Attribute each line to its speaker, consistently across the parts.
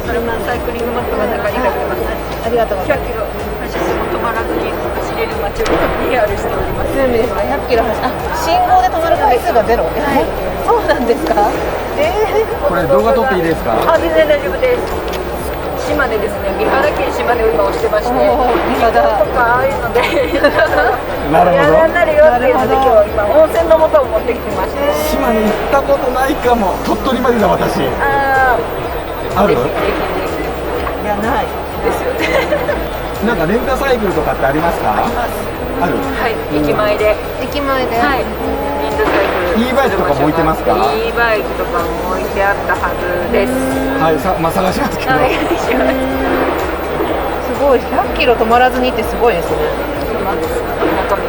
Speaker 1: 今サイクリングマットが中に入ってます。
Speaker 2: ありがとうございます。
Speaker 1: 100キロ走っても止まらずに走れる街を PR しております。
Speaker 2: 全部ですか？100キロ走信号で止まる回数がゼロ。はい。そうなんですか？
Speaker 3: これ動画撮っていいですか？
Speaker 1: 全然大丈夫です。島根ですね、三原県島根を今押してまして、
Speaker 2: 今だ
Speaker 1: とかああいうので
Speaker 3: なるほど。
Speaker 1: やらなるよっていうので、今日は今温泉の素を持ってきてまして。
Speaker 3: 島根行ったことないかも。鳥取までだ私。ある？
Speaker 1: ぜひぜひ。
Speaker 2: いやない
Speaker 1: ですよね。
Speaker 3: なんかレンタサイクルとかってありますか？
Speaker 1: あります。
Speaker 3: ある？
Speaker 1: はい、駅前で。
Speaker 2: 駅前で。
Speaker 1: はい。レンタサイクル。
Speaker 3: E バイクとかも置いてますか？
Speaker 1: E バイクとかも置いてあったはずです。
Speaker 3: はい、まあ探しますけど。
Speaker 1: お願いします。
Speaker 2: すごい100キロ止まらずにってすごいですね。
Speaker 1: 中身。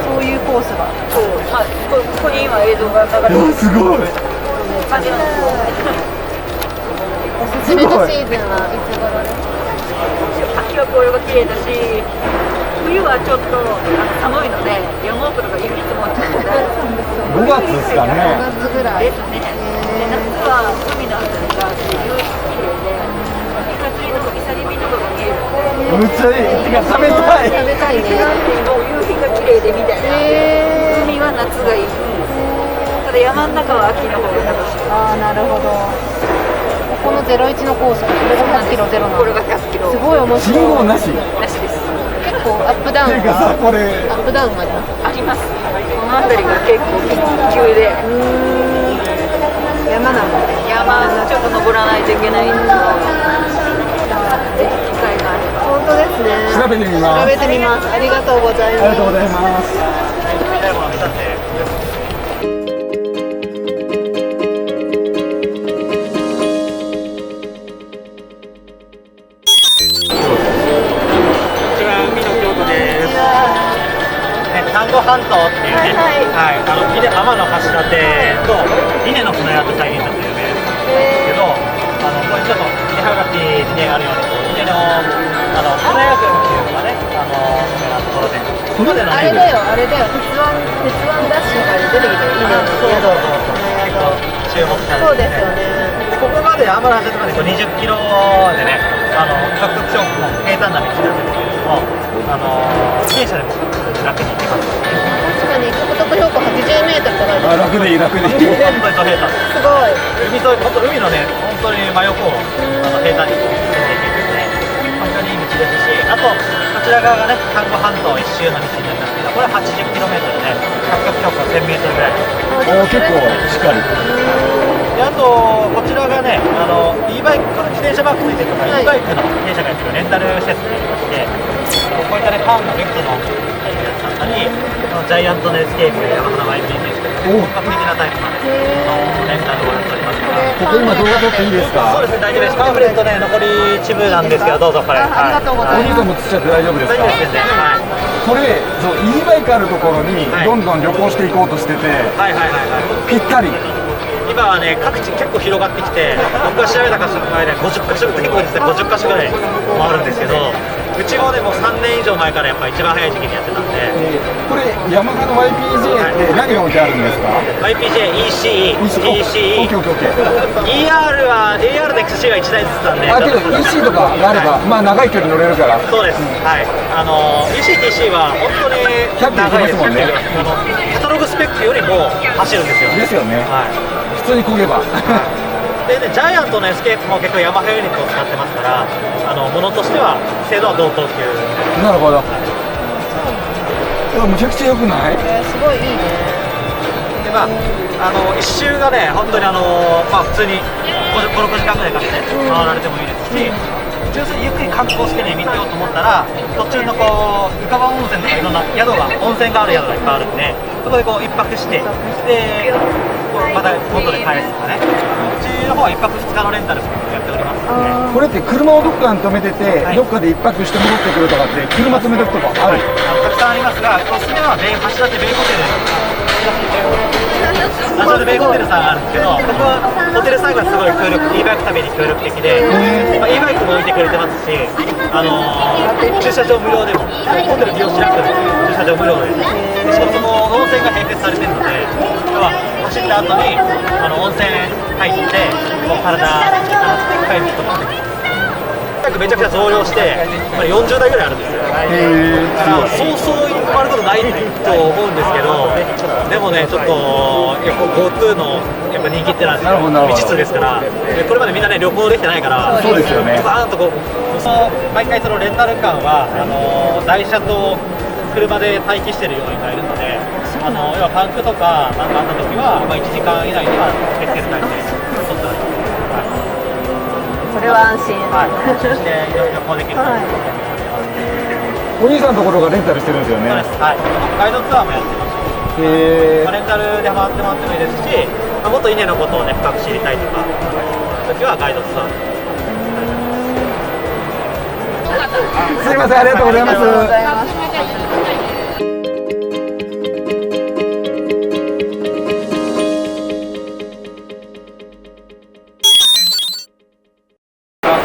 Speaker 2: そういうコースが。
Speaker 1: そう、ここに今映像が流れてる。
Speaker 3: すごい。
Speaker 1: 感じなんですよ。
Speaker 2: おすすめのシーズンはいつ頃ですか？
Speaker 1: 秋は紅葉が綺麗だし、冬はちょっと寒いので山奥とか雪積もっちゃうので
Speaker 3: 5月ですかね。
Speaker 2: 5月ぐらい
Speaker 1: ですね。で夏は海のあたりが夕日綺麗でイカ釣りとかイサリビとかが見えるので
Speaker 3: むっちゃいい。てか食べたい。
Speaker 2: 食べたいね。
Speaker 1: もう夕日が綺麗でみたいな。海は夏がいい。ただ山の中は秋の方が楽しい。
Speaker 2: ああ、なるほど。この01のコース、これが100キロゼロなの。
Speaker 1: これが100キロ。
Speaker 2: すごい面白い。
Speaker 3: 信号なし。
Speaker 1: なしです。
Speaker 2: 結構アップダウン
Speaker 3: ていうかさ、これ
Speaker 2: アップダウンがあります。
Speaker 1: あります。この辺りが結構急で。
Speaker 2: 山なので。
Speaker 1: 山ちょっと登らないといけないんですけど、ぜひ機会があれば。
Speaker 2: 本当ですね。
Speaker 3: 調べてみます。
Speaker 2: 調べてみます。ありがとうございます。
Speaker 3: ありがとうございます。
Speaker 4: 丹後半島っていうね、はい天橋立と稲の船屋と再現したという有名ですけど、こういうちょっと稲はがきにあるように稲の船屋群っていうのがね、有名なところで、ここまでの
Speaker 2: あれだよ、あれだよ、鉄腕ダッシュが出てきてる、稲の宿。
Speaker 4: 結構注目されて、
Speaker 2: そうですよね。
Speaker 4: でここまで天橋立まで20キロでね、獲得標高の平坦な道なんですけれども、自転車でも楽に行けます。
Speaker 2: 確かに獲得標高80メートルとかある。
Speaker 3: 楽でいい楽でいい。
Speaker 4: 本当にド平坦です。
Speaker 2: すごい。
Speaker 4: 海のね、本当に真横を平坦に進んでいけるので、本当にいい道ですし、あとこちら側がね、丹後半島一周の道になりますけど、これは 80km で獲得標高 1000m ぐらい。
Speaker 3: おお、結構しっかり。
Speaker 4: であとこちらがね、E バイク、自転車バッグついてるとか、E バイクの経営者がやってるレンタル施設になりまして、こういったね、パンのリフトのさんにジャイアントのエスケープヤマハの YPG 本格的なタイプまでレンタルをやっておりますから。
Speaker 3: ここ今動画撮っていいですか？
Speaker 4: そうですね、大丈夫です。パンフレットね、残り一部なんですけど、どうぞこれ。
Speaker 2: ありがとうございます。
Speaker 3: お兄さんもつっちゃって大丈夫ですか？
Speaker 4: 大丈夫ですね。はい。
Speaker 3: これ、そう E バイクあるところにどんどん旅行していこうとしてて、
Speaker 4: はいはいはいはい。
Speaker 3: ぴったり。
Speaker 4: 今はね、各地結構広がってきて、僕が調べた箇所の前で50箇所、結構実は50箇所ぐらい回るんですけど、うちもね、もう3年以上前からやっぱ一番早い時期にやってたんで。
Speaker 3: これ、ヤマハの YPJ って何が置いてあるんですか？
Speaker 4: YPJ、EC、TC、
Speaker 3: オッケーオッケーオッケー。
Speaker 4: AR と XC が1台ずつなんで。
Speaker 3: あ、けど EC とかがあれば、まあ長い距離乗れるから。
Speaker 4: そうです。はい。EC、TC は本当に
Speaker 3: 100キロ
Speaker 4: 長いです
Speaker 3: もんね。
Speaker 4: カタログスペックよりも走るんですよ。
Speaker 3: ですよね。
Speaker 4: はい。
Speaker 3: 普通に漕げば。
Speaker 4: でね、ジャイアントのエスケープも結構ヤマハユニットを使ってますから、ものとしては精度は同等級。
Speaker 3: なるほど。むちゃくちゃ良くない？
Speaker 2: すごいいいね。
Speaker 4: で一周がね、本当に普通に5、6時間ぐらいかけて回られてもいいですし、純粋にゆっくり観光してね見てようと思ったら、途中のこう湯川温泉とかいろんな温泉がある宿がいっぱいあるんで、そこでこう一泊して、でまた元で返すとかね。うちの方は1泊2日のレンタルもやっておりますので。
Speaker 3: これって車をどっかに止めてて、どっかで一泊して戻ってくるとかって車止めとくとかある？
Speaker 4: たくさんありますが、おすすめは橋立ベイホテル。橋立ベイホテルさんがあるんですけど、ここはホテルサービスがすごい協力、E バイク旅に協力的で、E バイクも置いてくれてますし、駐車場無料でも、ホテル利用しなくても駐車場無料で、しかもその温泉が併設されてるので、要は走った後に温泉入ってこう体洗ってタイプとかめちゃくちゃ増量して40台ぐらいあるんですよ。だからそうそう埋まることないと思うんですけど、でもねちょっとやっぱ GoTo のやっぱ人気ってのは未知数ですから、これまでみんなね旅行できてないから、
Speaker 3: そうですよね。
Speaker 4: バーンとこう毎回そのレンタル館は台車と車で待機してるようにいるので、要はパンクとかなんかあった時は1時間以内には受け付ける体制取ってあります。
Speaker 2: それは安心。
Speaker 4: はい、していろいろ旅行できると思います。
Speaker 3: お兄さんのところがレンタルしてるんですよね。
Speaker 4: そうです。はい。ガイドツアーもやってまして、レンタルで回ってもらってもいいですし、もっと稲のことをね深く知りたいとか時はガイドツアー。
Speaker 3: すいません、ありがとうございます。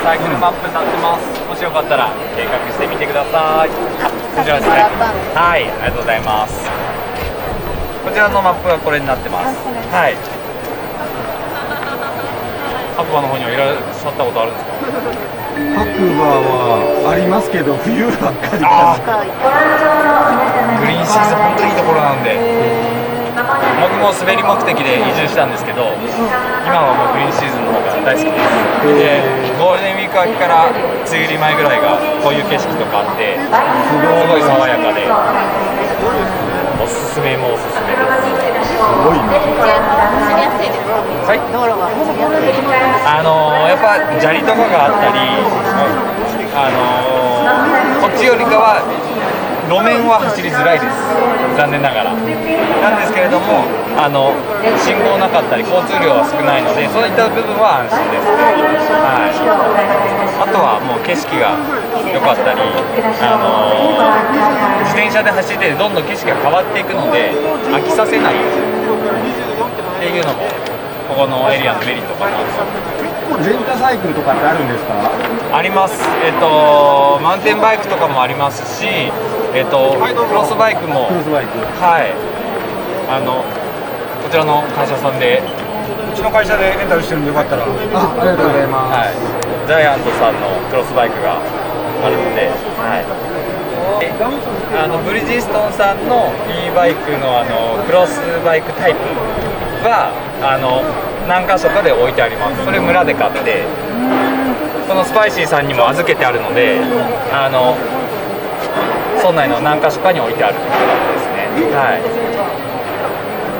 Speaker 5: サイクルマップになってます。もしよかったら計画してみてください。こちらですね。はい、ありがとうございます。こちらのマップはこれになってます。はい。白馬の方にはいらっしゃったことあるんですか？
Speaker 3: 白馬はありますけど、冬ばっかり。
Speaker 5: グリーンシーズン本当にいいところなんで。僕も滑り目的で移住したんですけど、今はもうグリーンシーズンの方が大好きです。で、ゴールデンウィーク明けから梅雨入り前ぐらいがこういう景色とかあって、すごい爽やかで、おすすめもおすすめです。
Speaker 3: すごいね。
Speaker 2: 走りやすいですか？
Speaker 5: はい。
Speaker 2: 道路が走りやすいですか？
Speaker 5: やっぱ砂利とかがあったり、こっちよりかは路面は走りづらいです。残念ながら。なんですけれども、信号なかったり交通量は少ないので、そういった部分は安心です。はい。あとはもう景色が良かったり、自転車で走っててどんどん景色が変わっていくので飽きさせないっていうのもここのエリアのメリットかなと。
Speaker 3: レンタサイクルとかってあるんですか？
Speaker 5: あります。マウンテンバイクとかもありますし、クロスバイクも、はい、こちらの会社さんで、
Speaker 3: うちの会社でレンタルしてるんでよかったら。ありがとうございます。
Speaker 5: はい、ジャイアントさんのクロスバイクがあるので、はい。ブリヂストンさんの e バイクのクロスバイクタイプは何箇所かで置いてあります。それ村で買って、このスパイシーさんにも預けてあるので、村内の何箇所かに置いてあるってことですね。はい。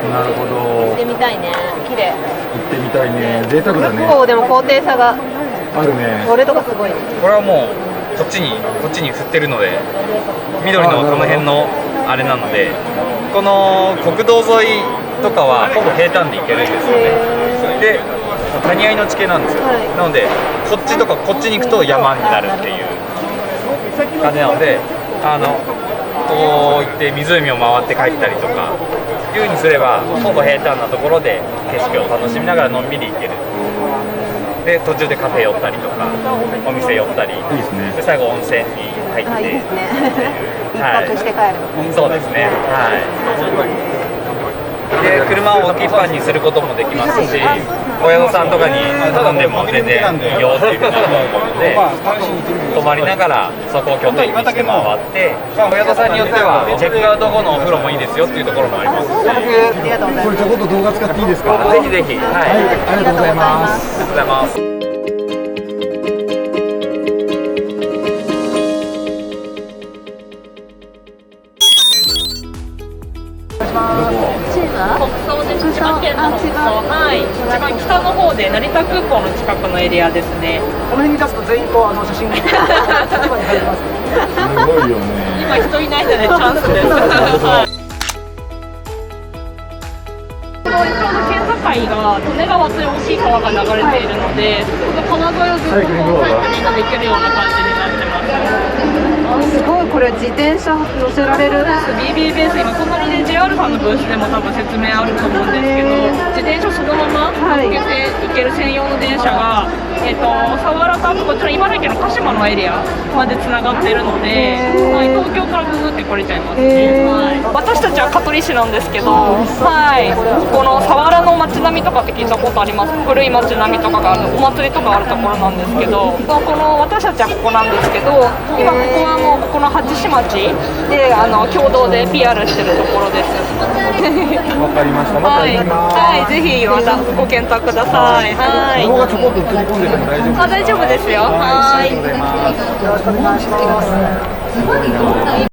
Speaker 3: なるほど。
Speaker 2: 行ってみたいね。綺麗。
Speaker 3: 行ってみたいね。贅沢だね。
Speaker 2: 結構でも高低差が
Speaker 3: あるね。
Speaker 2: これとかすごい。
Speaker 5: これはもうこっちに振ってるので、緑のこの辺のあれなので、この国道沿いとかはほぼ平坦で行けるんですよね。で、谷合いの地形なんですよ。なのでこっちとかこっちに行くと山になるっていう感じなので、こう行って湖を回って帰ったりとかいう風にすればほぼ平坦なところで景色を楽しみながらのんびり行ける。で途中でカフェ寄ったりとかお店寄ったり、で最後温泉に入って、
Speaker 2: いいですね。一泊して帰る。
Speaker 5: そうですね。はい。で車を置きっぱにすることもできますし、お宿さんとかに頼んでも全然いいよっていうふうに思うので、泊まりながらそこを拠点にして回って、お宿さんによってはチェックアウト後のお風呂もいいですよっていうところもあります。
Speaker 2: ありがとうございます。
Speaker 3: これちょこっと動画使っていいですか？
Speaker 5: ぜひぜひ。はい。
Speaker 3: ありがとうございます。
Speaker 5: ありがとうございます。
Speaker 1: 北総です。千葉県の北総、はい、一番北の方で成田空港の近くのエリアですね。
Speaker 6: この辺に立つと全員こう写真に入ります。
Speaker 3: すごいよね。
Speaker 1: 今人いないのでチャンスです。はい。ちょうど県境が利根川という大きい川が流れているので、この川沿いをずっとサイクリングができるような感じになってます。
Speaker 2: すごい、これ自転車乗せられる。
Speaker 1: BB ベース、今隣で JR さんのブースでも多分説明あると思うんですけど、自転車そのまま乗っけていける専用の電車が、佐原とあとこちら茨城の鹿島のエリアまでつながっているので、はい、東京からググって来れちゃいますね、はい、私たちは香取市なんですけど、はい、この佐原の街並みとかって聞いたことあります？古い街並みとかがある、お祭りとかあるところなんですけど、この私たちはここなんですけど、今ここはもうここの八志町で共同で PR してるところです。
Speaker 3: わかりました。また行きます。
Speaker 1: はい、ぜひまたご検討ください。はい。
Speaker 3: 動画ちょこっと映り込んでても大丈夫ですか？
Speaker 1: 大丈夫ですよ。はい。
Speaker 3: ありがとうございます。
Speaker 6: よろしくお願いします。